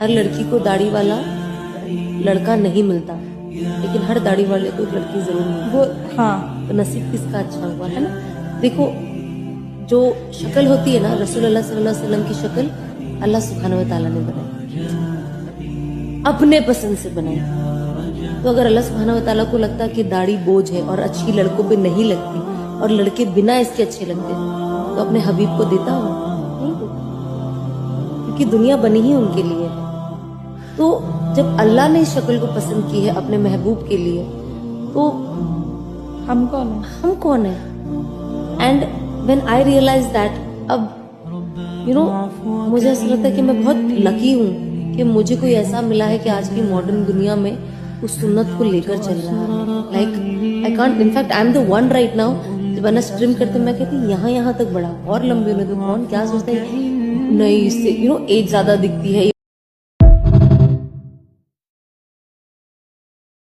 हर लड़की को दाढ़ी वाला लड़का नहीं मिलता, लेकिन हर दाढ़ी वाले को एक लड़की जरूर मिलती वो हाँ तो नसीब किसका अच्छा हुआ है ना। देखो जो शक्ल होती है ना, रसूल अल्लाह सल्लल्लाहु अलैहि वसल्लम की शक्ल अल्लाह सुब्हानहू व तआला ने बनाई, अपने पसंद से बनाई। तो अगर अल्लाह सुब्हानहू व तआला को लगता कि दाढ़ी बोझ है और अच्छी लड़कों पे नहीं लगती और लड़के बिना इसके अच्छे लगते तो अपने हबीब को देता हो नहीं देता, क्योंकि दुनिया बनी ही उनके लिए है। तो जब अल्लाह ने इस शक्ल को पसंद की है अपने महबूब के लिए तो हम कौन है? हम कौन है। And when I realize that, अब यू नो मुझे ऐसा लगता है कि मैं बहुत लकी हूँ कि मुझे कोई ऐसा मिला है कि आज की मॉडर्न दुनिया में उस सुन्नत को लेकर चल रहा है। Like I can't, in fact I am the one right now. जब मैंने स्ट्रीम करते मैं कहती यहाँ यहाँ तक बढ़ा और लंबे में, तो कौन क्या सोचता है नहीं इससे एज ज्यादा दिखती है।